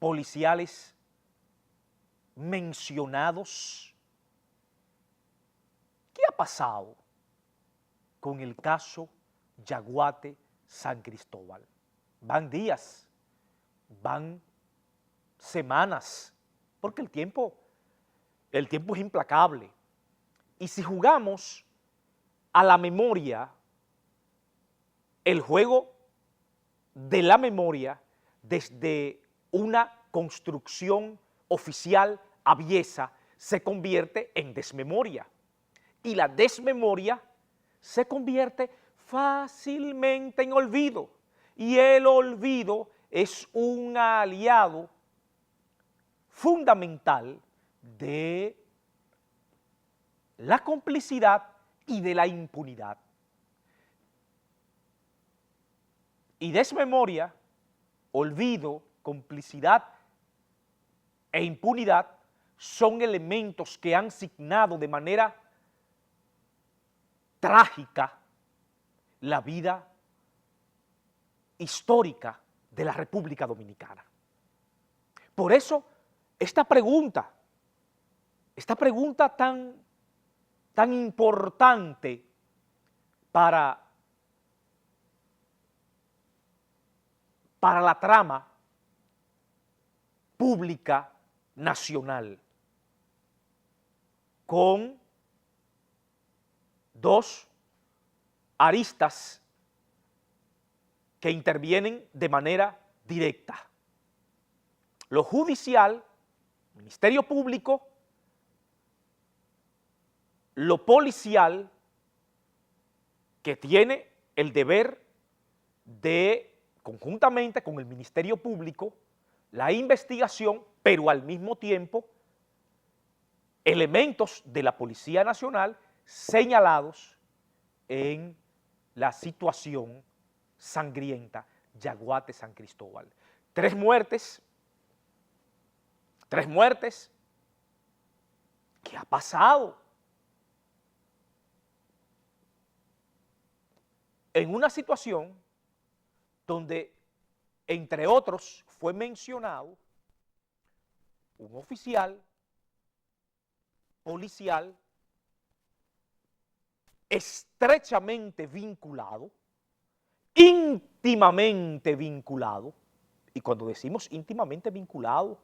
policiales mencionados. ¿Qué ha pasado con el caso Yaguate San Cristóbal? Van días, van semanas, porque el tiempo es implacable. Y si jugamos a la memoria, el juego de la memoria desde una construcción oficial aviesa se convierte en desmemoria. Y la desmemoria se convierte fácilmente en olvido. Y el olvido es un aliado fundamental de la complicidad y de la impunidad. Y desmemoria, olvido, complicidad e impunidad son elementos que han signado de manera trágica la vida histórica de la República Dominicana. Por eso, esta pregunta tan importante para la trama pública nacional, con dos aristas que intervienen de manera directa. Lo judicial, Ministerio Público, lo policial, que tiene el deber de, conjuntamente con el Ministerio Público, la investigación, pero al mismo tiempo, elementos de la Policía Nacional señalados en la situación sangrienta Yaguate San Cristóbal. Tres muertes. ¿Qué ha pasado? En una situación donde, entre otros, fue mencionado un oficial policial estrechamente vinculado, íntimamente vinculado, y cuando decimos íntimamente vinculado,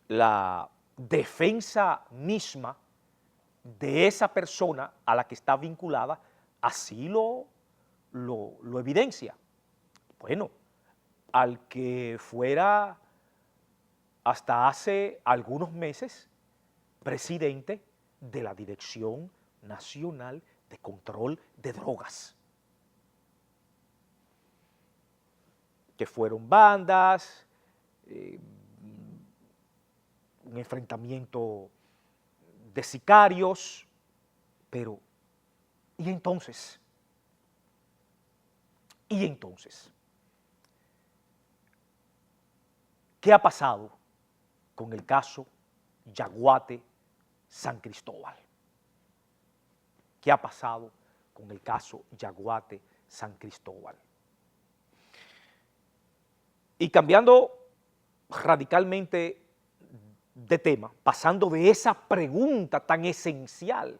la defensa misma de esa persona a la que está vinculada así lo evidencia. Bueno, al que fuera hasta hace algunos meses presidente de la Dirección Nacional de Control de Drogas, que fueron bandas, un enfrentamiento de sicarios, pero ¿y entonces? ¿Qué ha pasado con el caso Yaguate San Cristóbal? ¿Qué ha pasado con el caso Yaguate San Cristóbal? Y cambiando radicalmente de tema, pasando de esa pregunta tan esencial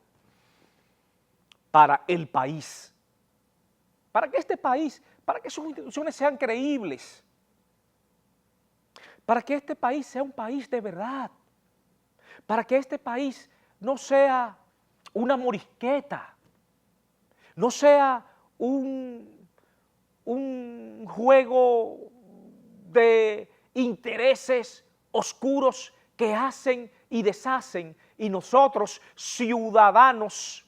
para el país, para que este país, para que sus instituciones sean creíbles, para que este país sea un país de verdad, para que este país no sea una morisqueta, no sea un juego de intereses oscuros que hacen y deshacen, y nosotros, ciudadanos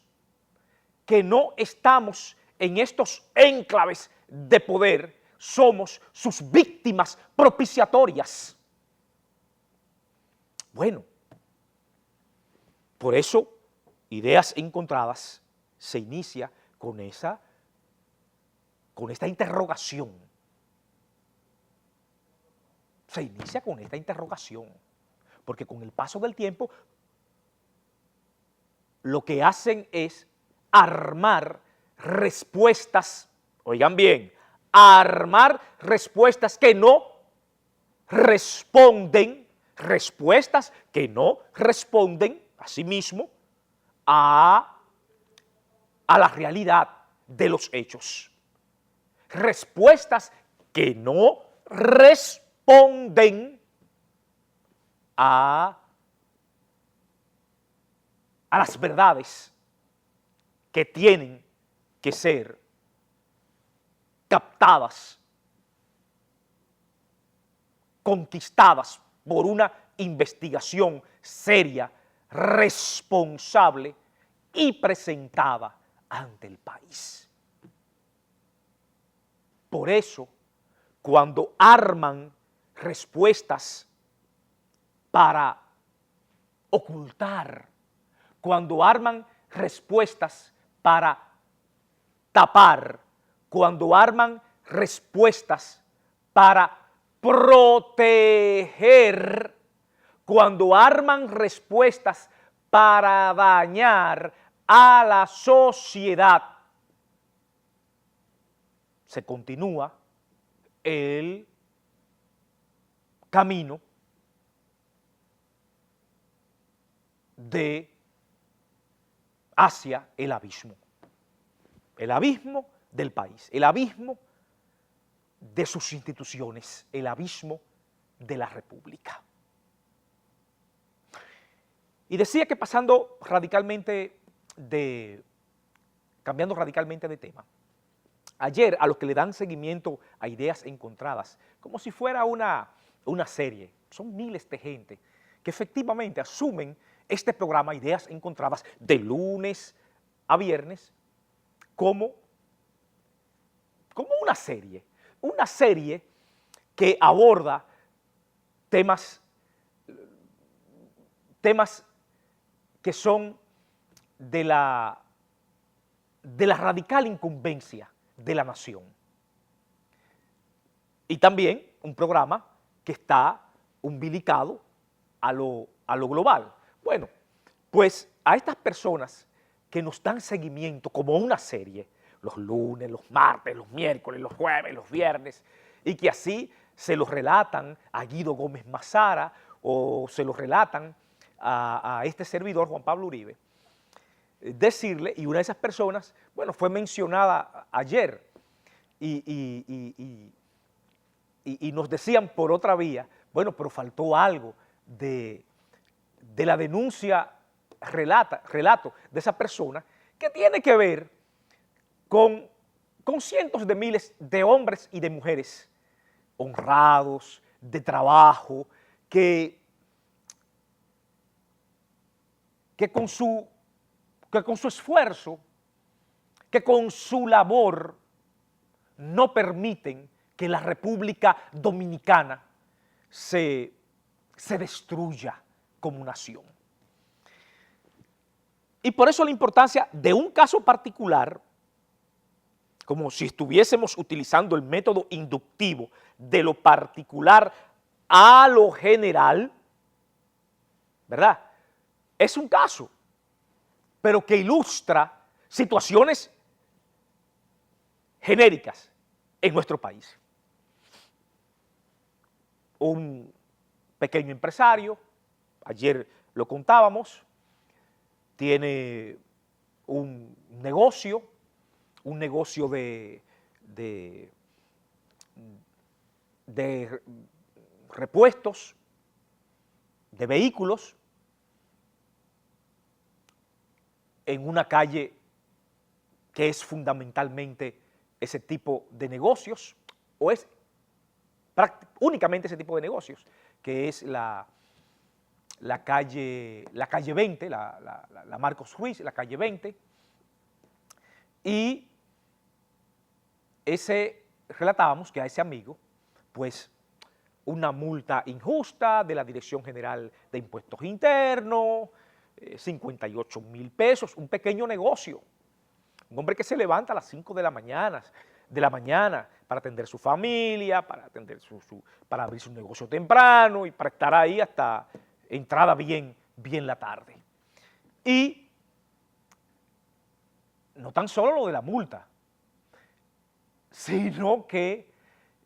que no estamos en estos enclaves de poder, somos sus víctimas propiciatorias. Bueno, por eso, Ideas Encontradas se inicia con esta interrogación. Se inicia con esta interrogación, porque con el paso del tiempo lo que hacen es armar respuestas, oigan bien, armar respuestas que no responden, respuestas que no responden a sí mismo a la realidad de los hechos. Respuestas que no responden a las verdades que tienen que ser captadas, conquistadas por una investigación seria, responsable y presentada ante el país. Por eso, cuando arman respuestas para ocultar, cuando arman respuestas para tapar, cuando arman respuestas para proteger, cuando arman respuestas para dañar a la sociedad, se continúa el camino hacia el abismo del país, el abismo de sus instituciones, el abismo de la República. Y decía que cambiando radicalmente de tema, ayer a los que le dan seguimiento a Ideas Encontradas, como si fuera una serie, son miles de gente que efectivamente asumen este programa Ideas Encontradas de lunes a viernes como una serie que aborda temas que son de la radical incumbencia de la nación. Y también un programa que está umbilicado a lo global. Bueno, pues a estas personas que nos dan seguimiento como una serie, los lunes, los martes, los miércoles, los jueves, los viernes, y que así se los relatan a Guido Gómez Mazara o se los relatan a este servidor, Juan Pablo Uribe, decirle, y una de esas personas, bueno, fue mencionada ayer, y nos decían por otra vía, bueno, pero faltó algo de la denuncia, relato de esa persona, que tiene que ver con cientos de miles de hombres y de mujeres honrados, de trabajo, que con su esfuerzo, que con su labor no permiten que la República Dominicana se destruya como nación. Y por eso la importancia de un caso particular, como si estuviésemos utilizando el método inductivo de lo particular a lo general, ¿verdad? Es un caso, pero que ilustra situaciones genéricas en nuestro país. Un pequeño empresario, ayer lo contábamos, tiene un negocio de repuestos de vehículos en una calle que es fundamentalmente ese tipo de negocios, o es únicamente ese tipo de negocios, que es la calle 20, la Marcos Ruiz, la calle 20, y relatábamos que a ese amigo, pues, una multa injusta de la Dirección General de Impuestos Internos, 58,000 pesos, un pequeño negocio, un hombre que se levanta a las 5 de la mañana para atender su familia, para abrir su negocio temprano y para estar ahí hasta entrada bien la tarde. Y no tan solo lo de la multa, sino que,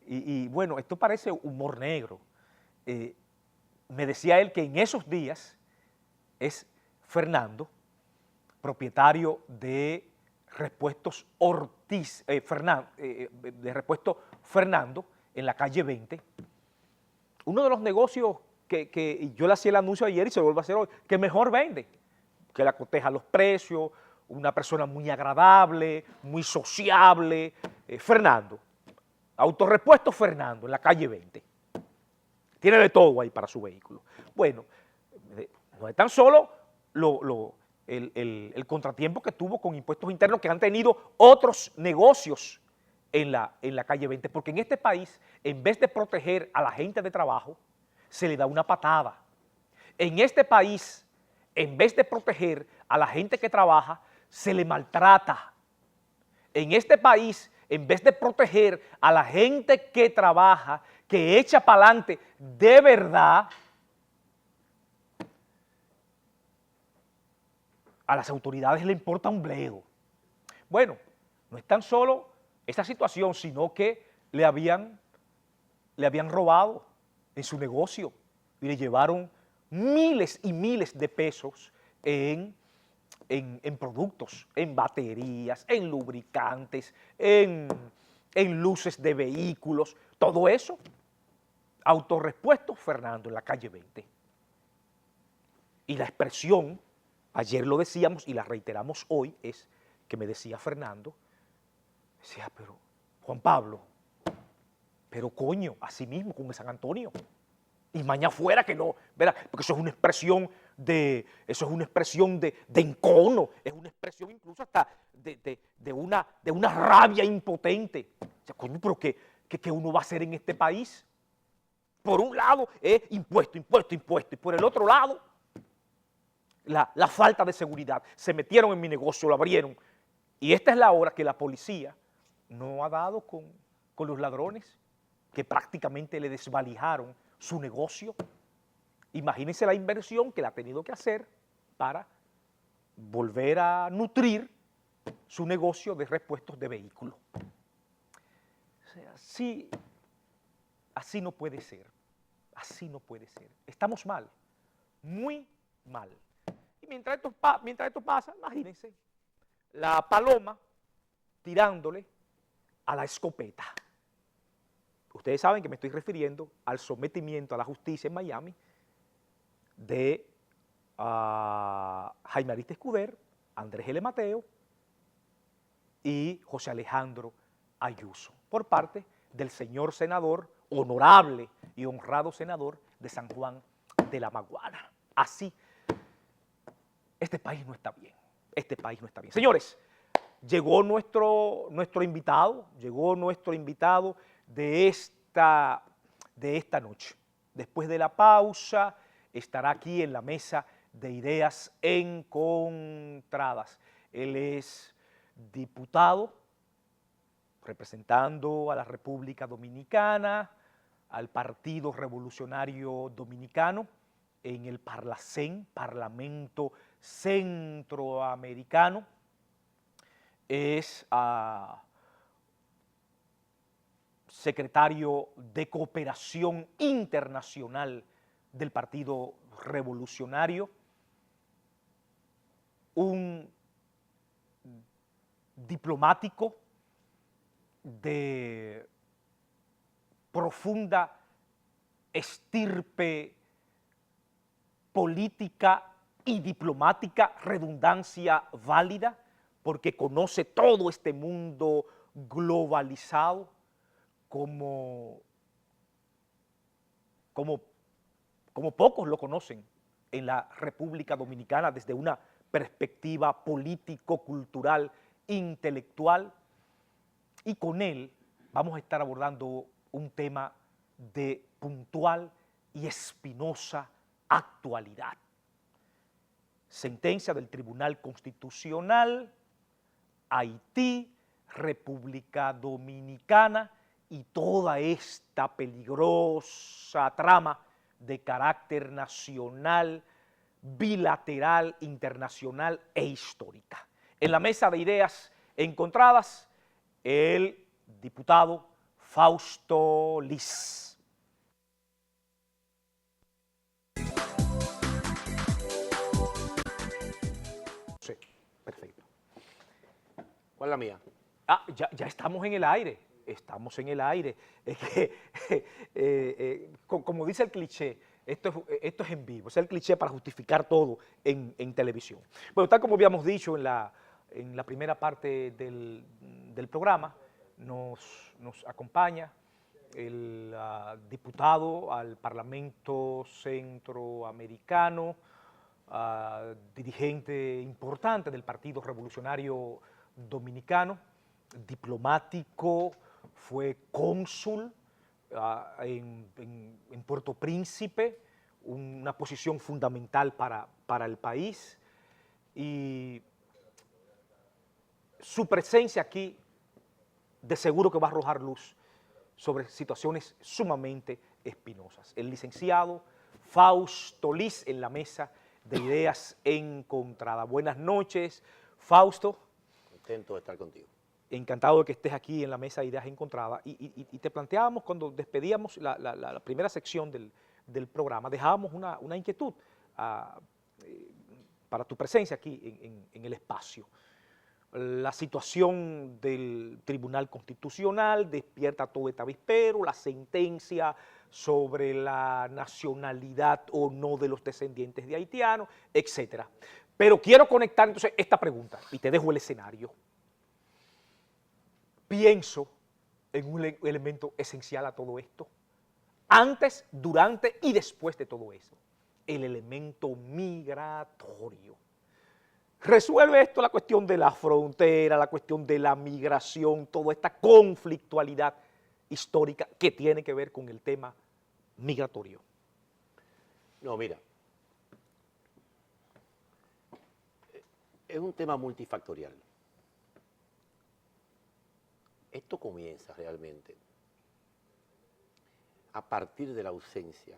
y bueno, esto parece humor negro, me decía él que en esos días es Fernando, propietario de Repuestos Ortiz, de Repuesto Fernando, en la calle 20, uno de los negocios que yo le hacía el anuncio ayer y se lo vuelvo a hacer hoy, que mejor vende, que le acoteja los precios, una persona muy agradable, muy sociable, Fernando, Autorepuesto Fernando, en la calle 20. Tiene de todo ahí para su vehículo. Bueno, no es tan solo el contratiempo que tuvo con impuestos internos que han tenido otros negocios en la calle 20, porque en este país, en vez de proteger a la gente de trabajo, se le da una patada. En este país, en vez de proteger a la gente que trabaja, se le maltrata. En este país, en vez de proteger a la gente que trabaja, que echa para adelante de verdad, a las autoridades le importa un bledo. Bueno, no es tan solo esa situación, sino que le habían robado en su negocio y le llevaron miles y miles de pesos en productos, en baterías, en lubricantes, en luces de vehículos, todo eso. Autorepuesto Fernando en la calle 20. Y la expresión, ayer lo decíamos y la reiteramos hoy, es que me decía Fernando, decía, pero Juan Pablo, pero coño, así mismo con el San Antonio. Y mañana fuera que no, ¿verdad? Porque eso es una expresión de encono, es una expresión incluso hasta de una rabia impotente. O sea, coño, pero ¿qué uno va a hacer en este país? Por un lado es impuesto, impuesto, impuesto, y por el otro lado la falta de seguridad. Se metieron en mi negocio, lo abrieron, y esta es la hora que la policía no ha dado con los ladrones, que prácticamente le desvalijaron su negocio. Imagínense la inversión que le ha tenido que hacer para volver a nutrir su negocio de repuestos de vehículos. O sea, así no puede ser, así no puede ser. Estamos mal, muy mal. Y mientras esto pasa, imagínense, la paloma tirándole a la escopeta. Ustedes saben que me estoy refiriendo al sometimiento a la justicia en Miami de Jaime Arista Escuder, Andrés L. Mateo y José Alejandro Ayuso, por parte del señor senador, honorable y honrado senador de San Juan de la Maguana. Así, este país no está bien, este país no está bien. Señores, llegó nuestro invitado de esta noche. Después de la pausa, estará aquí en la mesa de ideas encontradas. Él es diputado representando a la República Dominicana, al Partido Revolucionario Dominicano, en el Parlacén, Parlamento Centroamericano. Es secretario de Cooperación Internacional del Partido Revolucionario, un diplomático de profunda estirpe política y diplomática, redundancia válida, porque conoce todo este mundo globalizado como pocos lo conocen en la República Dominicana desde una perspectiva político-cultural, intelectual, y con él vamos a estar abordando un tema de puntual y espinosa actualidad. Sentencia del Tribunal Constitucional, Haití, República Dominicana y toda esta peligrosa trama de carácter nacional, bilateral, internacional e histórica. En la mesa de ideas encontradas, el diputado Fausto Lis. ¿Cuál es la mía? Ya estamos en el aire, estamos en el aire. Es que, como dice el cliché, esto es en vivo, es el cliché para justificar todo en televisión. Bueno, tal como habíamos dicho en la primera parte del programa, nos acompaña el diputado al Parlamento Centroamericano, dirigente importante del Partido Revolucionario Dominicano, diplomático, fue cónsul en Puerto Príncipe, una posición fundamental para el país, y su presencia aquí de seguro que va a arrojar luz sobre situaciones sumamente espinosas. El licenciado Fausto Liz en la mesa de ideas encontradas. Buenas noches, Fausto. Contento de estar contigo. Encantado de que estés aquí en la mesa de ideas encontradas. Y te planteábamos cuando despedíamos la primera sección del programa, dejábamos una inquietud para tu presencia aquí en el espacio. La situación del Tribunal Constitucional despierta todo este avispero, la sentencia sobre la nacionalidad o no de los descendientes de haitianos, etc. Pero quiero conectar entonces esta pregunta y te dejo el escenario. Pienso en un elemento esencial a todo esto, antes, durante y después de todo eso, el elemento migratorio. Resuelve esto la cuestión de la frontera, la cuestión de la migración, toda esta conflictualidad histórica que tiene que ver con el tema migratorio. No, mira, es un tema multifactorial. Esto comienza realmente a partir de la ausencia,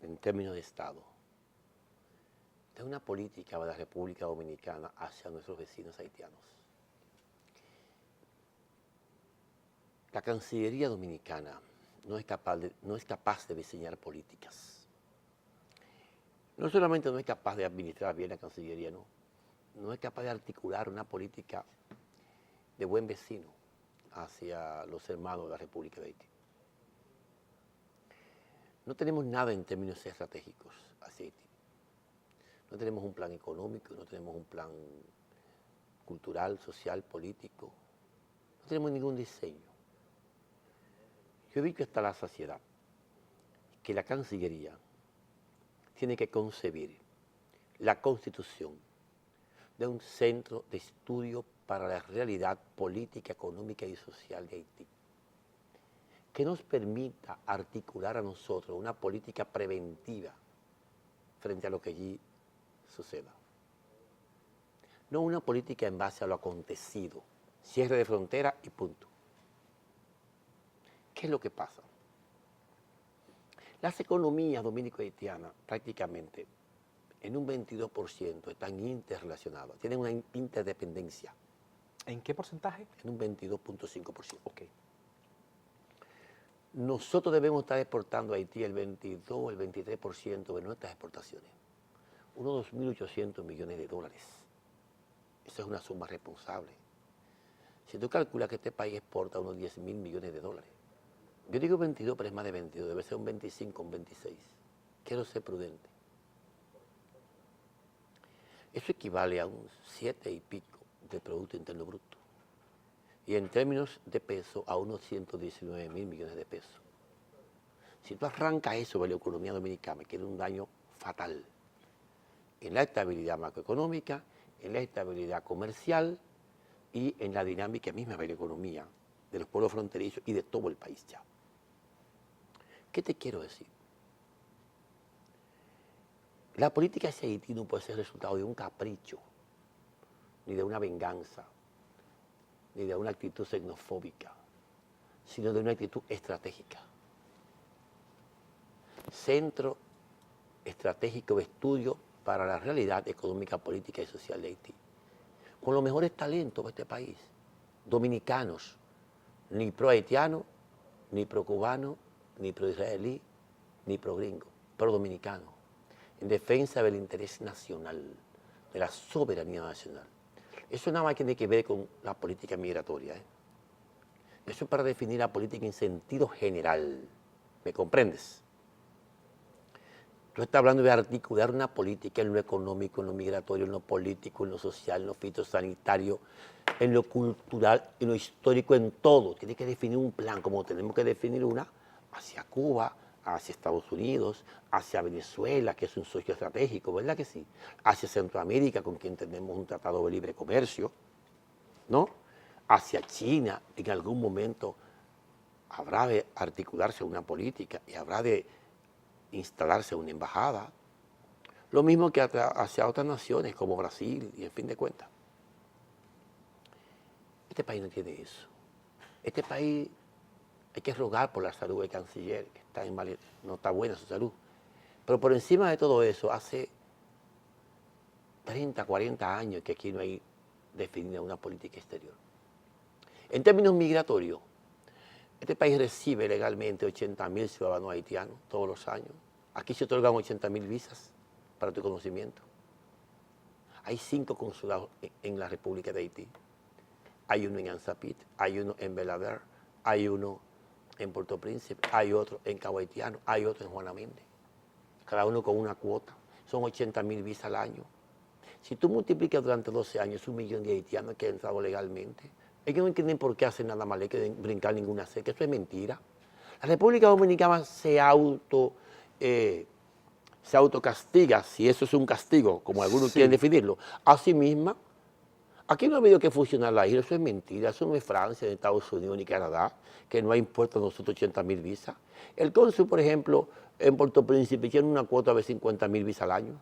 en términos de Estado, de una política de la República Dominicana hacia nuestros vecinos haitianos. La Cancillería Dominicana no es capaz de diseñar políticas. No solamente no es capaz de administrar bien la Cancillería, no es capaz de articular una política de buen vecino hacia los hermanos de la República de Haití. No tenemos nada en términos estratégicos hacia Haití. No tenemos un plan económico, no tenemos un plan cultural, social, político. No tenemos ningún diseño. Yo he dicho hasta la saciedad que la Cancillería tiene que concebir la constitución de un centro de estudio para la realidad política, económica y social de Haití, que nos permita articular a nosotros una política preventiva frente a lo que allí suceda. No una política en base a lo acontecido, cierre de frontera y punto. ¿Qué es lo que pasa? Las economías dominico-haitianas prácticamente en un 22% están interrelacionadas, tienen una interdependencia. ¿En qué porcentaje? En un 22.5%. Ok. Nosotros debemos estar exportando a Haití el 22, el 23% de nuestras exportaciones. Unos 2.800 millones de dólares. Esa es una suma responsable. Si tú calculas que este país exporta unos 10.000 millones de dólares, yo digo 22, pero es más de 22, debe ser un 25, un 26. Quiero ser prudente. Eso equivale a un 7 y pico de Producto Interno Bruto. Y en términos de peso, a unos 119.000 millones de pesos. Si tú arrancas eso de la economía dominicana, que es un daño fatal en la estabilidad macroeconómica, en la estabilidad comercial y en la dinámica misma de la economía de los pueblos fronterizos y de todo el país ya. ¿Qué te quiero decir? La política hacia Haití no puede ser resultado de un capricho, ni de una venganza, ni de una actitud xenofóbica, sino de una actitud estratégica. Centro estratégico de estudio para la realidad económica, política y social de Haití. Con los mejores talentos de este país, dominicanos, ni pro-haitiano, ni pro-cubano, ni pro-israelí, ni pro-gringo, pro-dominicano, en defensa del interés nacional, de la soberanía nacional. Eso nada más tiene que ver con la política migratoria. Eso es para definir la política en sentido general. ¿Me comprendes? Tú estás hablando de articular una política en lo económico, en lo migratorio, en lo político, en lo social, en lo fitosanitario, en lo cultural, en lo histórico, en todo. Tienes que definir un plan, como tenemos que definir una hacia Cuba, hacia Estados Unidos, hacia Venezuela, que es un socio estratégico, ¿verdad que sí? Hacia Centroamérica, con quien tenemos un tratado de libre comercio, ¿no? Hacia China, en algún momento habrá de articularse una política y habrá de instalarse una embajada. Lo mismo que hacia otras naciones como Brasil y en fin de cuentas. Este país no tiene eso. Este país hay que rogar por la salud del canciller, que está no está buena su salud. Pero por encima de todo eso, hace 30, 40 años que aquí no hay definida una política exterior. En términos migratorios, este país recibe legalmente 80.000 ciudadanos haitianos todos los años. Aquí se otorgan 80.000 visas, para tu conocimiento. Hay 5 consulados en la República de Haití. Hay uno en Anzapit, hay uno en Belaver, hay uno en Puerto Príncipe, hay otro en Cabo Haitiano, hay otro en Juana Méndez. Cada uno con una cuota. Son 80.000 visas al año. Si tú multiplicas durante 12 años 1 millón de haitianos que han entrado legalmente, ellos no entienden por qué hacen nada mal, hay que brincar ninguna cerca. Eso es mentira. La República Dominicana se autocastiga, si eso es un castigo, como algunos quieren definirlo, a sí misma. Aquí no ha habido que fusionar la isla, eso es mentira, eso no es Francia, ni Estados Unidos, ni Canadá, que no ha impuesto a nosotros 80.000 visas. El cónsul, por ejemplo, en Puerto Príncipe tiene una cuota de 50.000 visas al año,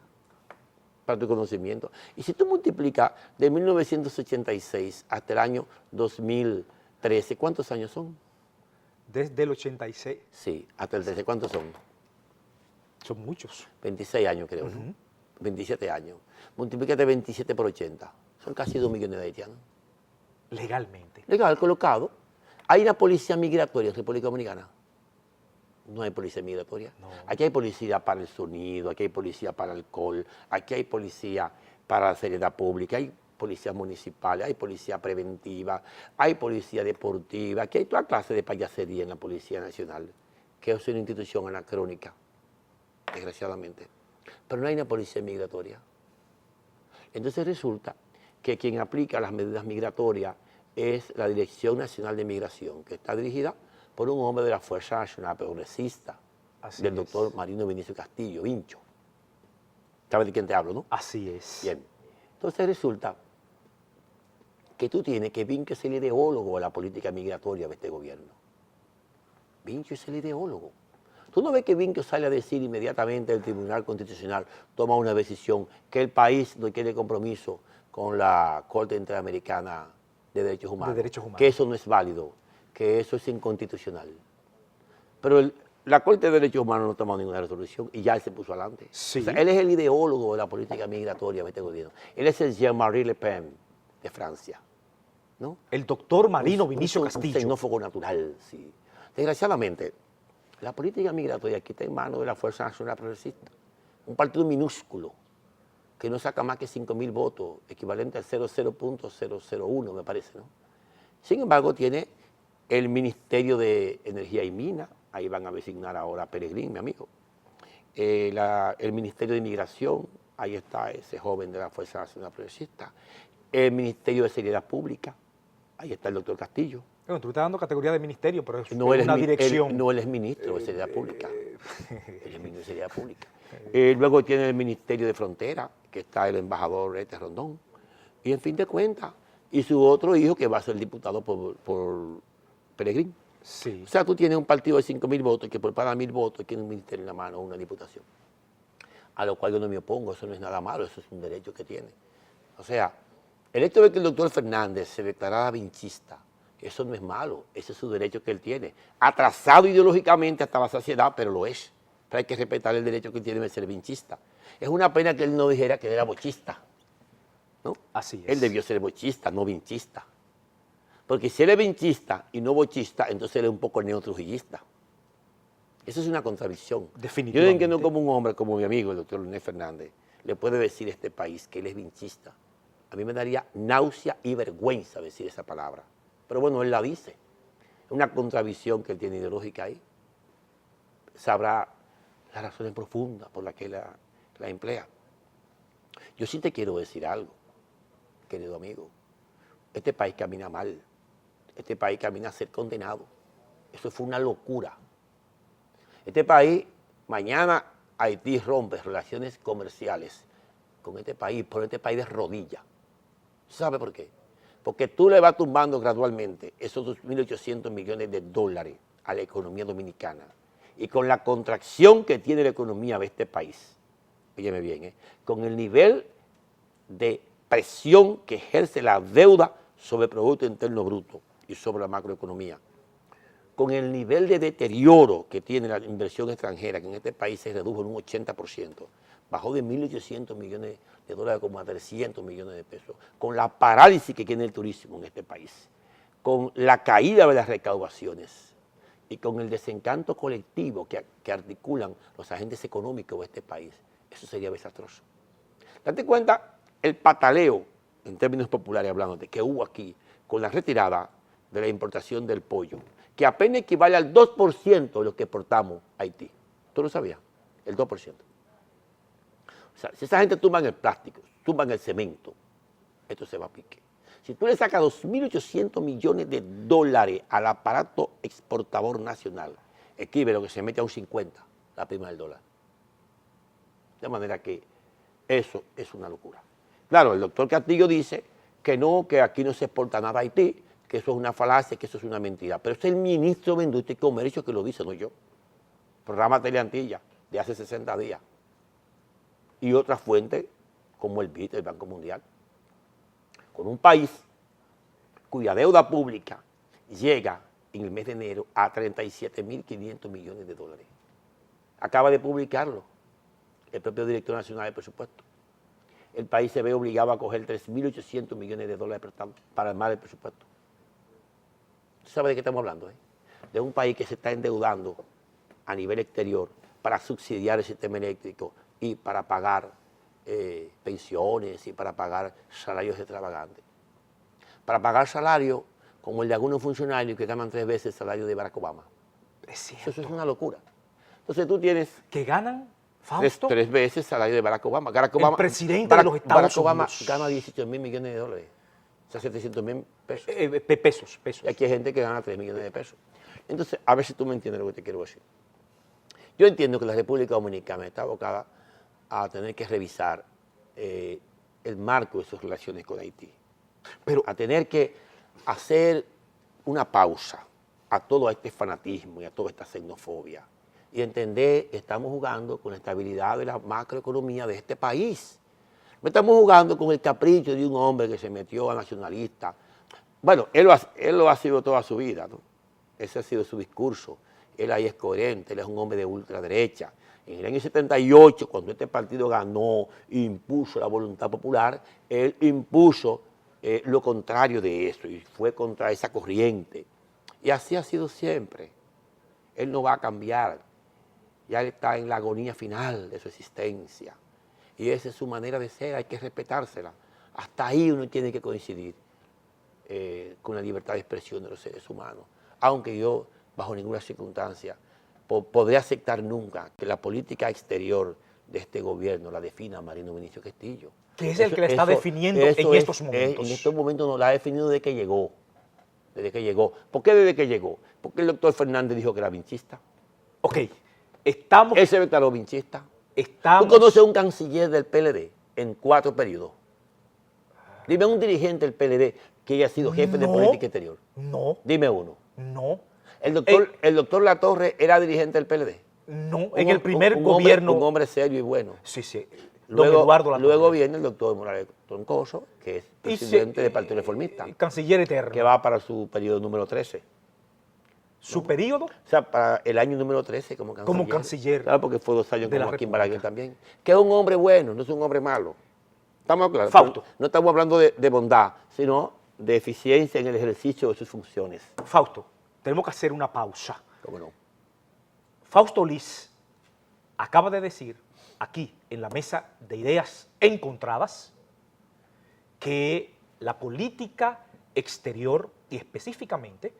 para tu conocimiento. Y si tú multiplicas de 1986 hasta el año 2013, ¿cuántos años son? Desde el 86. Sí, hasta el 13, ¿cuántos son? Son muchos. 26 años creo, ¿no? 27 años. Multiplícate 27 por 80. Son casi 2 millones de haitianos. Legalmente. Legal, colocado. ¿Hay una policía migratoria en República Dominicana? No hay policía migratoria. No. Aquí hay policía para el sonido, aquí hay policía para el alcohol, aquí hay policía para la seguridad pública, hay policía municipal, hay policía preventiva, hay policía deportiva, aquí hay toda clase de payasería en la Policía Nacional, que es una institución anacrónica, desgraciadamente. Pero no hay una policía migratoria. Entonces resulta que quien aplica las medidas migratorias es la Dirección Nacional de Migración, que está dirigida por un hombre de la Fuerza Nacional Progresista, del doctor Marino Vinicio Castillo, Vincho. ¿Sabes de quién te hablo, no? Así es. Bien. Entonces resulta que tú tienes que Vincho es el ideólogo de la política migratoria de este gobierno. Vincho es el ideólogo. Tú no ves que Vincho sale a decir inmediatamente el Tribunal Constitucional toma una decisión que el país no quiere compromiso con la Corte Interamericana de Derechos Humanos. Que eso no es válido, que eso es inconstitucional. Pero la Corte de Derechos Humanos no tomó ninguna resolución y ya él se puso adelante. Sí. O sea, él es el ideólogo de la política migratoria de este gobierno. Él es el Jean-Marie Le Pen de Francia, ¿no? El doctor Marino Vinicio Castillo. Un xenófobo natural, sí. Desgraciadamente, la política migratoria aquí está en manos de la Fuerza Nacional Progresista, un partido minúsculo que no saca más que 5.000 votos, equivalente al 0,0.001, me parece, ¿no? Sin embargo, tiene el Ministerio de Energía y Minas, ahí van a designar ahora a Peregrín, mi amigo. El Ministerio de Inmigración, ahí está ese joven de la Fuerza Nacional Progresista. El Ministerio de Seguridad Pública, ahí está el doctor Castillo. Bueno, tú estás dando categoría de ministerio, pero es No, una dirección. Él es ministro de Seguridad Pública. Él es ministro de Seguridad Pública. Luego tiene el Ministerio de Frontera, que está el embajador Rondón. Y en fin de cuentas, y su otro hijo que va a ser diputado por Peregrín. Sí. O sea, tú tienes un partido de 5.000 votos que por cada 1.000 votos tiene un ministerio en la mano, una diputación. A lo cual yo no me opongo, eso no es nada malo, eso es un derecho que tiene. O sea, el hecho de que el doctor Fernández se declarara vinchista, eso no es malo, ese es su derecho que él tiene. Atrasado ideológicamente hasta la saciedad, pero lo es. Pero hay que respetar el derecho que tiene de ser vinchista. Es una pena que él no dijera que él era bochista, ¿no? Así es. Él debió ser bochista, no vinchista. Porque si él es vinchista y no bochista, entonces él es un poco neotrujillista. Eso es una contradicción. Definitivamente. Yo no entiendo cómo un hombre como mi amigo, el doctor Leonel Fernández, le puede decir a este país que él es vinchista A mí me daría náusea y vergüenza decir esa palabra. Pero bueno, él la dice. Es una contradicción que él tiene ideológica ahí. Sabrá las razones profundas por las que la emplea. Yo sí te quiero decir algo, querido amigo. Este país camina mal. Este país camina a ser condenado. Eso fue una locura. Este país, mañana Haití rompe relaciones comerciales con este país, pone este país de rodillas. ¿Sabe por qué? Porque tú le vas tumbando gradualmente esos 2.800 millones de dólares a la economía dominicana. Y con la contracción que tiene la economía de este país, óyeme bien, con el nivel de presión que ejerce la deuda sobre el Producto Interno Bruto y sobre la macroeconomía, con el nivel de deterioro que tiene la inversión extranjera, que en este país se redujo en un 80%, bajó de 1.800 millones de dólares como a 300 millones de pesos, con la parálisis que tiene el turismo en este país, con la caída de las recaudaciones y con el desencanto colectivo que articulan los agentes económicos de este país, eso sería desastroso. Date cuenta el pataleo, en términos populares hablando, que hubo aquí con la retirada de la importación del pollo, que apenas equivale al 2% de lo que exportamos a Haití. ¿Tú lo sabías? El 2%. O sea, si esa gente tumba en el plástico, tumba en el cemento, esto se va a pique. Si tú le sacas 2.800 millones de dólares al aparato exportador nacional, equivale a lo que se mete a un 50, la prima del dólar. De manera que eso es una locura. Claro, el doctor Castillo dice que no, que aquí no se exporta nada a Haití, que eso es una falacia, que eso es una mentira. Pero es el ministro de Industria y Comercio que lo dice, no yo. Programa Teleantilla, de hace 60 días. Y otras fuentes, como el BID, el Banco Mundial. Con un país cuya deuda pública llega en el mes de enero a 37.500 millones de dólares. Acaba de publicarlo el propio director nacional del presupuesto. El país se ve obligado a coger 3.800 millones de dólares prestados para armar el presupuesto. ¿Tú sabes de qué estamos hablando? De un país que se está endeudando a nivel exterior para subsidiar el sistema eléctrico y para pagar pensiones y para pagar salarios extravagantes. Para pagar salarios como el de algunos funcionarios que ganan 3 veces el salario de Barack Obama. Es cierto. Eso es una locura. Entonces tú tienes... ¿Que ganan, Fausto? Tres veces el salario de Barack Obama. El presidente de los Estados Barack Obama Unidos gana 18.000 millones de dólares. O sea, 700.000 pesos. Pesos. Y aquí hay gente que gana 3 millones de pesos. Entonces, a ver si tú me entiendes lo que te quiero decir. Yo entiendo que la República Dominicana está abocada a tener que revisar el marco de sus relaciones con Haití. Pero a tener que hacer una pausa a todo este fanatismo y a toda esta xenofobia y entender que estamos jugando con la estabilidad de la macroeconomía de este país. No estamos jugando con el capricho de un hombre que se metió a nacionalista. Bueno, él lo ha sido toda su vida, ¿no? Ese ha sido su discurso. Él ahí es coherente, él es un hombre de ultraderecha. En el año 78, cuando este partido ganó e impuso la voluntad popular, él impuso lo contrario de eso y fue contra esa corriente. Y así ha sido siempre. Él no va a cambiar. Ya él está en la agonía final de su existencia. Y esa es su manera de ser, hay que respetársela. Hasta ahí uno tiene que coincidir con la libertad de expresión de los seres humanos. Aunque yo, bajo ninguna circunstancia, podré aceptar nunca que la política exterior de este gobierno la defina Marino Vinicio Castillo. Que es el que la está definiendo en estos momentos. En estos momentos no la ha definido desde que llegó. Desde que llegó. ¿Por qué desde que llegó? Porque el doctor Fernández dijo que era vinchista. Ok, estamos... Él se declaró vinchista. Estamos... ¿Tú conoces a un canciller del PLD en 4 periodos? Dime un dirigente del PLD que haya sido jefe de política exterior. No. Dime uno. No. El doctor Latorre era dirigente del PLD. No, en el primer gobierno... Un hombre serio y bueno. Sí. Luego viene el doctor Morales Troncoso, que es presidente del Partido Reformista. Canciller eterno. Que va para su periodo número 13. ¿Su periodo? O sea, para el año número 13 como canciller. Como canciller. Claro, porque fue 2 años de como Joaquín Balaguer también. Que es un hombre bueno, no es un hombre malo. ¿Estamos claros? Fausto. No estamos hablando de bondad, sino de eficiencia en el ejercicio de sus funciones. Fausto, tenemos que hacer una pausa. ¿Cómo no? Fausto Liz acaba de decir aquí en la mesa de ideas encontradas que la política exterior y específicamente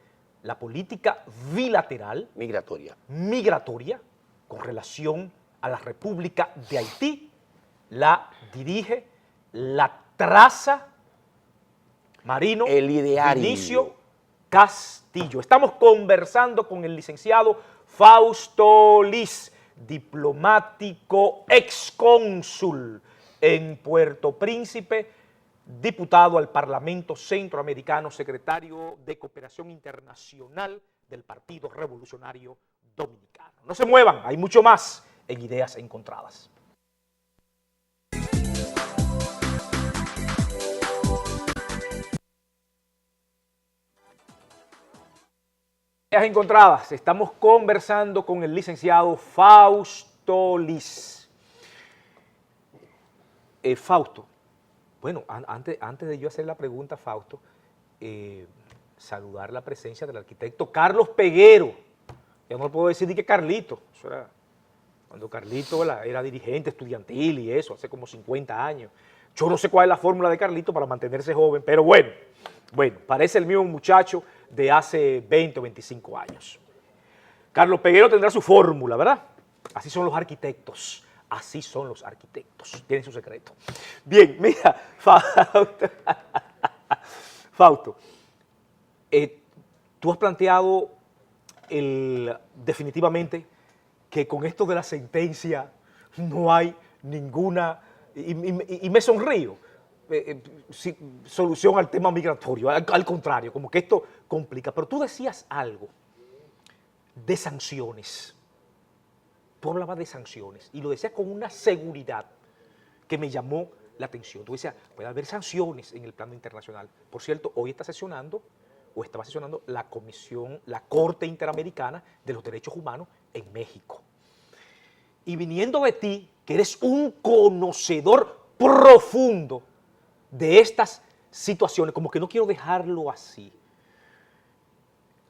la política bilateral migratoria con relación a la República de Haití la dirige, la traza Marino Vinicio Castillo. Estamos conversando con el licenciado Fausto Liz, diplomático excónsul en Puerto Príncipe, diputado al Parlamento Centroamericano, secretario de Cooperación Internacional del Partido Revolucionario Dominicano. No se muevan, hay mucho más en Ideas Encontradas. Ideas Encontradas, estamos conversando con el licenciado Fausto Liz. Fausto, bueno, antes de yo hacer la pregunta, Fausto, saludar la presencia del arquitecto Carlos Peguero. Yo no puedo decir ni que Carlito, eso era cuando Carlito era dirigente estudiantil y eso, hace como 50 años. Yo no sé cuál es la fórmula de Carlito para mantenerse joven, pero bueno, parece el mismo muchacho de hace 20 o 25 años. Carlos Peguero tendrá su fórmula, ¿verdad? Así son los arquitectos. Así son los arquitectos, tienen su secreto. Bien, mira, Fausto, tú has planteado definitivamente que con esto de la sentencia no hay ninguna, y me sonrío, solución al tema migratorio, al contrario, como que esto complica. Pero tú decías algo de sanciones. Tú hablabas de sanciones y lo decías con una seguridad que me llamó la atención. Tú decías, puede haber sanciones en el plano internacional. Por cierto, hoy está sesionando, o estaba sesionando la Corte Interamericana de los Derechos Humanos en México. Y viniendo de ti, que eres un conocedor profundo de estas situaciones, como que no quiero dejarlo así,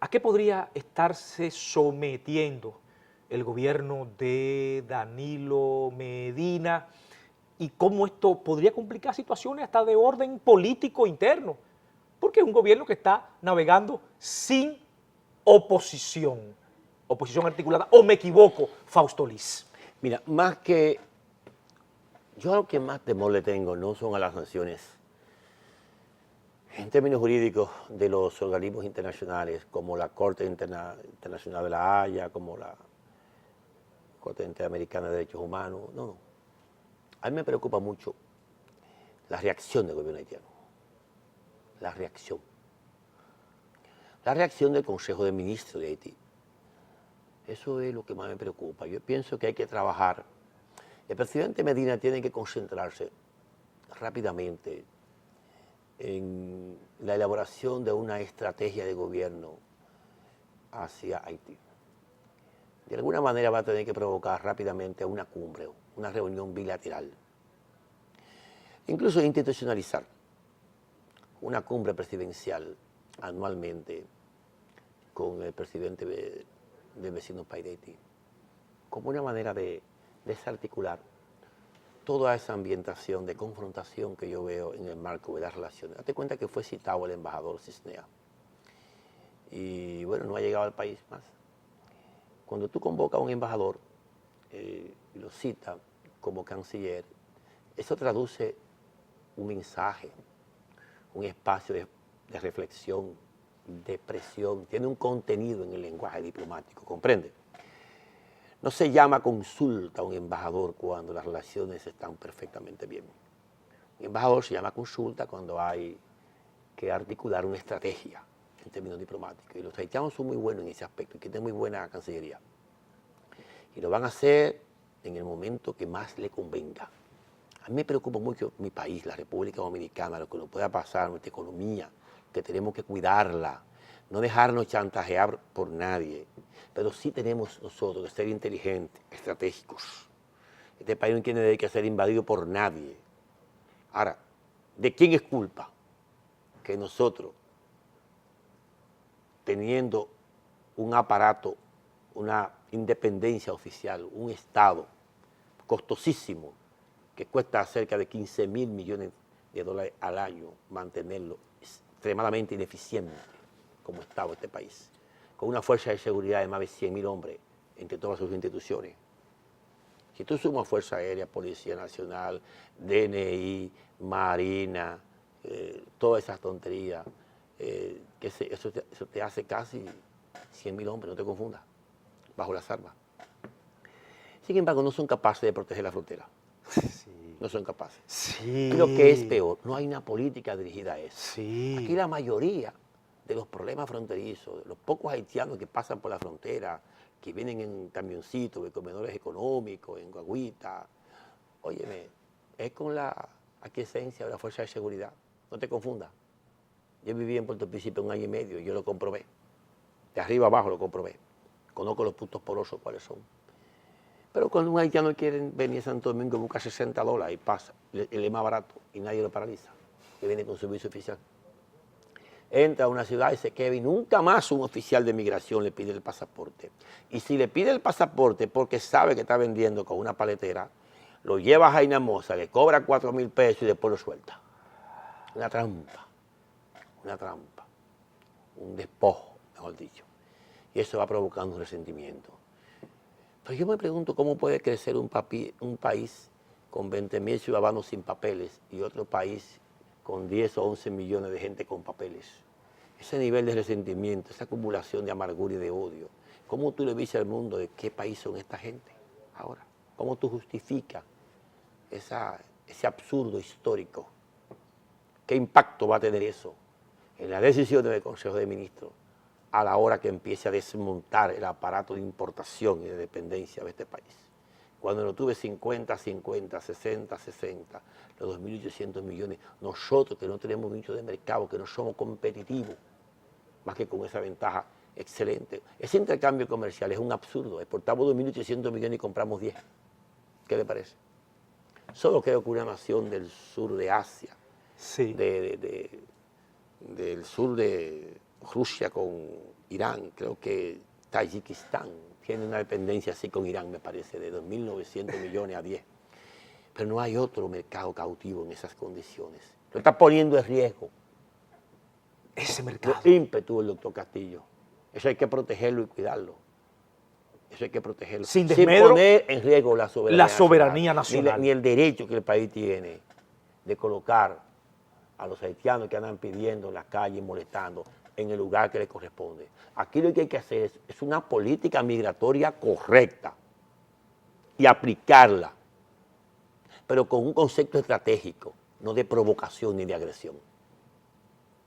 ¿a qué podría estarse sometiendo el gobierno de Danilo Medina y cómo esto podría complicar situaciones hasta de orden político interno? Porque es un gobierno que está navegando sin oposición articulada. ¿O me equivoco, Fausto Liz? Mira, yo a lo que más temor le tengo no son a las sanciones en términos jurídicos de los organismos internacionales, como la Corte Internacional de la Haya, como la Corte Interamericana de Derechos Humanos. No. A mí me preocupa mucho la reacción del gobierno haitiano. La reacción del Consejo de Ministros de Haití. Eso es lo que más me preocupa. Yo pienso que hay que trabajar. El presidente Medina tiene que concentrarse rápidamente en la elaboración de una estrategia de gobierno hacia Haití. De alguna manera va a tener que provocar rápidamente una cumbre, una reunión bilateral. Incluso institucionalizar una cumbre presidencial anualmente con el presidente del vecino país de Haití, como una manera de desarticular toda esa ambientación de confrontación que yo veo en el marco de las relaciones. Date cuenta que fue citado el embajador Cisnea y bueno, no ha llegado al país más. Cuando tú convocas a un embajador y lo cita como canciller, eso traduce un mensaje, un espacio de reflexión, de presión, tiene un contenido en el lenguaje diplomático, ¿comprende? No se llama consulta a un embajador cuando las relaciones están perfectamente bien. Un embajador se llama consulta cuando hay que articular una estrategia en términos diplomáticos. Y los haitianos son muy buenos en ese aspecto y tienen muy buena cancillería. Y lo van a hacer en el momento que más le convenga. A mí me preocupa mucho mi país, la República Dominicana, lo que nos pueda pasar, nuestra economía, que tenemos que cuidarla, no dejarnos chantajear por nadie, pero sí tenemos nosotros que ser inteligentes, estratégicos. Este país no tiene que ser invadido por nadie. Ahora, ¿de quién es culpa? Que nosotros, teniendo un aparato, una independencia oficial, un Estado costosísimo, que cuesta cerca de 15.000 millones de dólares al año mantenerlo extremadamente ineficiente como estaba este país, con una fuerza de seguridad de más de 100.000 hombres entre todas sus instituciones. Si tú sumas Fuerza Aérea, Policía Nacional, DNI, Marina, todas esas tonterías, eso te hace casi 100.000 hombres, no te confundas, bajo las armas. Sin embargo, no son capaces de proteger la frontera. Sí. No son capaces. Sí. Y lo que es peor, no hay una política dirigida a eso. Sí. Aquí la mayoría de los problemas fronterizos, de los pocos haitianos que pasan por la frontera, que vienen en camioncitos, de comedores económicos, en guaguita, óyeme, es con la aquiescencia de la fuerza de seguridad. No te confundas. Yo viví en Puerto Príncipe 1 año y medio y yo lo comprobé. De arriba abajo lo comprobé. Conozco los puntos porosos cuáles son. Pero cuando un haitiano quiere venir a Santo Domingo, busca $60 y pasa, él es más barato y nadie lo paraliza, que viene con su visa oficial. Entra a una ciudad y se queda y nunca más un oficial de migración le pide el pasaporte. Y si le pide el pasaporte porque sabe que está vendiendo con una paletera, lo lleva a Jaina Mosa, le cobra 4.000 pesos y después lo suelta. Una trampa, un despojo, mejor dicho. Y eso va provocando un resentimiento. Entonces yo me pregunto cómo puede crecer un país con 20.000 ciudadanos sin papeles y otro país con 10 o 11 millones de gente con papeles. Ese nivel de resentimiento, esa acumulación de amargura y de odio. ¿Cómo tú le dices al mundo de qué país son esta gente ahora? ¿Cómo tú justificas ese absurdo histórico? ¿Qué impacto va a tener eso en las decisiones del Consejo de Ministros a la hora que empiece a desmontar el aparato de importación y de dependencia de este país? Cuando lo tuve 50, 50, 60, 60, los 2.800 millones, nosotros que no tenemos nicho de mercado, que no somos competitivos, más que con esa ventaja excelente. Ese intercambio comercial es un absurdo. Exportamos 2.800 millones y compramos 10. ¿Qué le parece? Solo creo que una nación del sur de Asia, Sí. del sur de Rusia con Irán, creo que Tayikistán tiene una dependencia así con Irán, me parece, de 2.900 millones a 10. Pero no hay otro mercado cautivo en esas condiciones. Lo está poniendo en riesgo. Ese mercado. Los ímpetus del doctor Castillo. Eso hay que protegerlo y cuidarlo. Eso hay que protegerlo. Sin desmedro, poner en riesgo la soberanía nacional. Ni el derecho que el país tiene de colocar a los haitianos que andan pidiendo en las calles, molestando, en el lugar que les corresponde. Aquí lo que hay que hacer es una política migratoria correcta y aplicarla, pero con un concepto estratégico, no de provocación ni de agresión,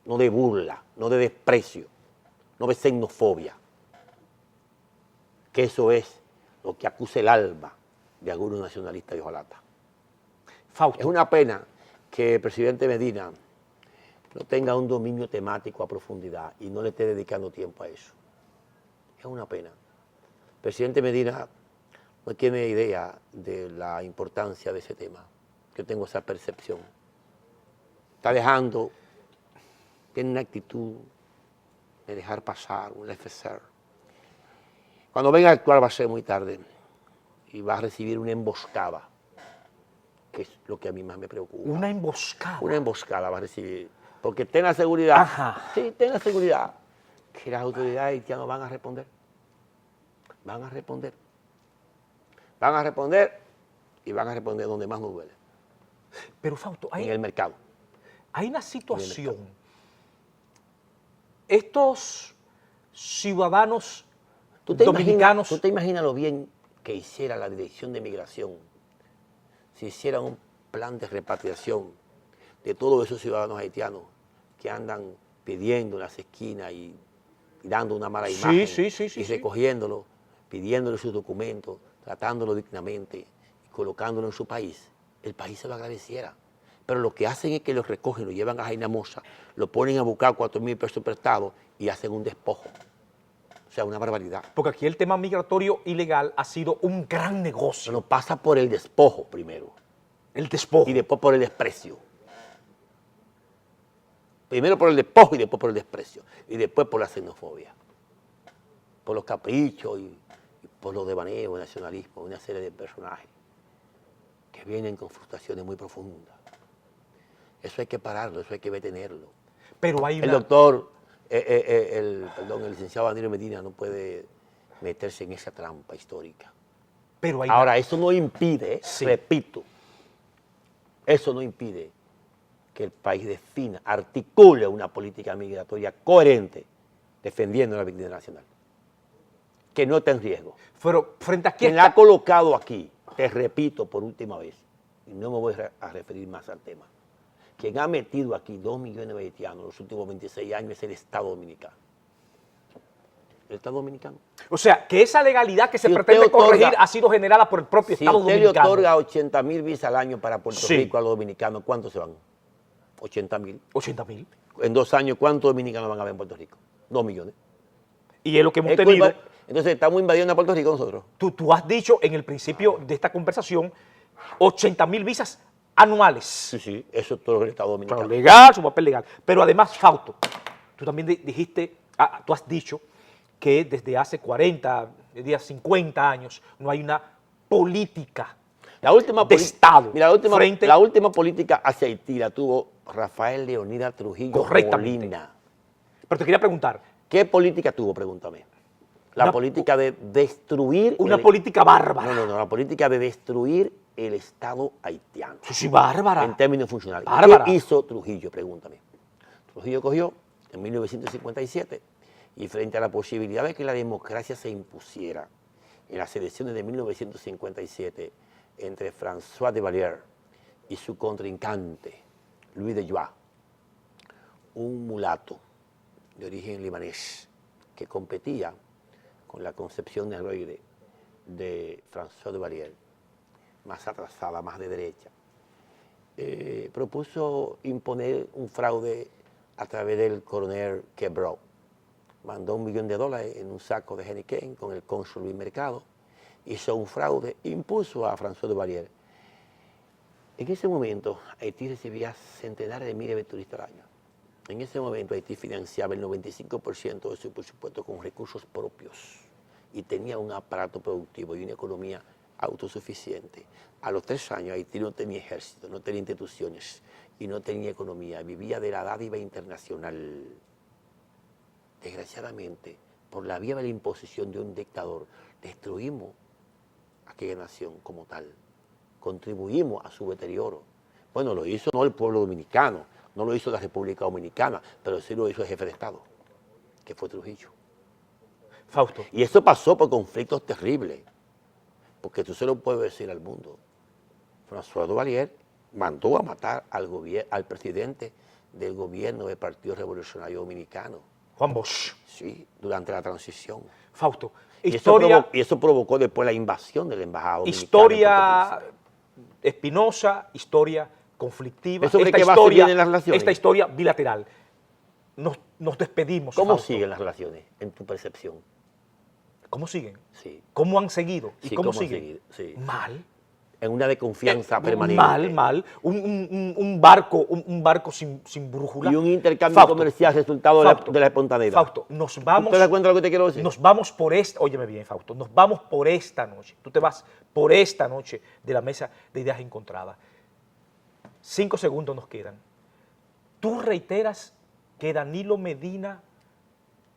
no de burla, no de desprecio, no de xenofobia, que eso es lo que acusa el alma de algunos nacionalistas de hojalata. Fausto. Es una pena que el presidente Medina no tenga un dominio temático a profundidad y no le esté dedicando tiempo a eso. Es una pena. El presidente Medina no tiene idea de la importancia de ese tema. Yo tengo esa percepción. Está dejando, tiene una actitud de dejar pasar, un laissez-faire. Cuando venga a actuar va a ser muy tarde y va a recibir una emboscada, que es lo que a mí más me preocupa. Una emboscada. Una emboscada va a recibir. Porque ten la seguridad, Ajá. sí, ten la seguridad, que las autoridades haitianas van a responder. Van a responder. Van a responder y van a responder donde más nos duele. Pero Fausto, En el mercado. hay una situación. Estos ciudadanos dominicanos. ¿Tú te imaginas lo bien que hiciera la Dirección de Migración si hiciera un plan de repatriación de todos esos ciudadanos haitianos que andan pidiendo en las esquinas y dando una mala imagen y recogiéndolo, pidiéndole sus documentos, tratándolo dignamente y colocándolo en su país? El país se lo agradeciera. Pero lo que hacen es que los recogen, lo llevan a Jaina Mosa, lo ponen a buscar 4.000 pesos prestados y hacen un despojo. O sea, una barbaridad. Porque aquí el tema migratorio ilegal ha sido un gran negocio. Pero pasa por el despojo primero. El despojo. Y después por el desprecio. Primero por el despojo y después por el desprecio. Y después por la xenofobia. Por los caprichos y por los devaneos, el nacionalismo, una serie de personajes que vienen con frustraciones muy profundas. Eso hay que pararlo, eso hay que detenerlo. Pero hay El una... doctor, el licenciado Danilo Medina no puede meterse en esa trampa histórica. Pero hay Ahora, eso no impide, Sí. repito, eso no impide que el país defina, articule una política migratoria coherente, defendiendo la dignidad nacional, que no está en riesgo. Pero frente a Quien la ha colocado aquí, te repito por última vez, y no me voy a referir más al tema, quien ha metido aquí 2 millones de haitianos en los últimos 26 años es el Estado Dominicano. El Estado Dominicano. O sea, que esa legalidad que se Si pretende usted otorga- corregir ha sido generada por el propio Si Estado usted le Dominicano. otorga 80.000 visas al año para Puerto Sí. Rico a los dominicanos, ¿cuántos se van? 80.000. 80.000. En 2 años, ¿cuántos dominicanos van a ver en Puerto Rico? 2 millones. Y es lo que hemos Es tenido. culpa- Entonces estamos invadiendo a Puerto Rico nosotros. Tú has dicho en el principio de esta conversación 80.000 visas anuales. Sí, sí, eso es todo el Estado Claro, Dominicano. legal, su papel legal. Pero además, Fausto, tú también dijiste, tú has dicho que desde hace 40, 50 años no hay una política La última de Estado Mira, frente- la última política hacia Haití la tuvo Rafael Leonidas Trujillo Correctamente. Molina. Pero te quería preguntar, ¿Qué política tuvo? Pregúntame. La Una- política de destruir... una política bárbara. No, la política de destruir el Estado haitiano. Sí, bárbara. En términos funcionales. Bárbara. ¿Qué hizo Trujillo? Pregúntame. Trujillo cogió en 1957 y frente a la posibilidad de que la democracia se impusiera en las elecciones de 1957 entre François Duvalier y su contrincante, Louis de Joix, un mulato de origen libanés que competía con la concepción negroide de François Duvalier, más atrasada, más de derecha, propuso imponer un fraude a través del coronel Quebró. Mandó $1 millón en un saco de Heineken con el cónsul Luis Mercado, hizo un fraude, impuso a François Duvalier. En ese momento, Haití recibía centenares de miles de turistas al año. En ese momento, Haití financiaba el 95% de su presupuesto con recursos propios y tenía un aparato productivo y una economía autosuficiente. A los 3 años, Haití no tenía ejército, no tenía instituciones y no tenía economía. Vivía de la dádiva internacional. Desgraciadamente, por la vía de la imposición de un dictador, destruimos aquella nación como tal. Contribuimos a su deterioro. Bueno, lo hizo no el pueblo dominicano, no lo hizo la República Dominicana, pero sí lo hizo el jefe de Estado, que fue Trujillo. Fausto, Y eso pasó por conflictos terribles, porque tú se lo puedes decir al mundo. François Duvalier mandó a matar al presidente del gobierno del Partido Revolucionario Dominicano. Juan Bosch. Sí, durante la transición. Fausto, Y historia, eso provocó después la invasión de la embajada dominicana en historia Puerto Príncipe. espinosa, historia conflictiva. ¿Eso de esta qué base historia, vienen las relaciones? esta historia bilateral. Nos despedimos. ¿Cómo Fausto. siguen las relaciones en tu percepción? ¿Cómo siguen? Sí. ¿Cómo han seguido? ¿Y Sí, cómo ¿cómo han siguen? seguido? Sí. Mal. En una desconfianza permanente. Mal. Un barco sin brújula. Y un intercambio Fausto, comercial resultado Fausto, de la espontaneidad. Fausto, nos vamos. ¿Tú te das cuenta de lo que te quiero decir? Nos vamos por esta, óyeme bien, Fausto, nos vamos por esta noche. Tú te vas por esta noche de la mesa de ideas encontradas. 5 segundos nos quedan. ¿Tú reiteras que Danilo Medina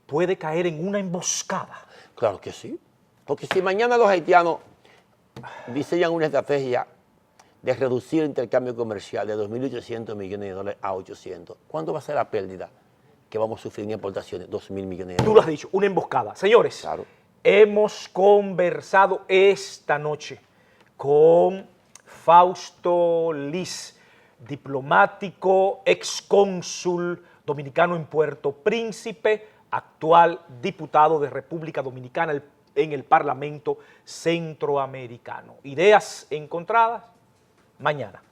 puede caer en una emboscada? Claro que sí. Porque si mañana los haitianos diseñan una estrategia de reducir el intercambio comercial de 2.800 millones de dólares a 800, ¿cuánto va a ser la pérdida que vamos a sufrir en importaciones? 2.000 millones de Tú dólares. lo has dicho, una emboscada. Señores, Claro. hemos conversado esta noche con Fausto Lis, diplomático, excónsul dominicano en Puerto Príncipe, actual diputado de República Dominicana en el Parlamento Centroamericano. Ideas encontradas mañana.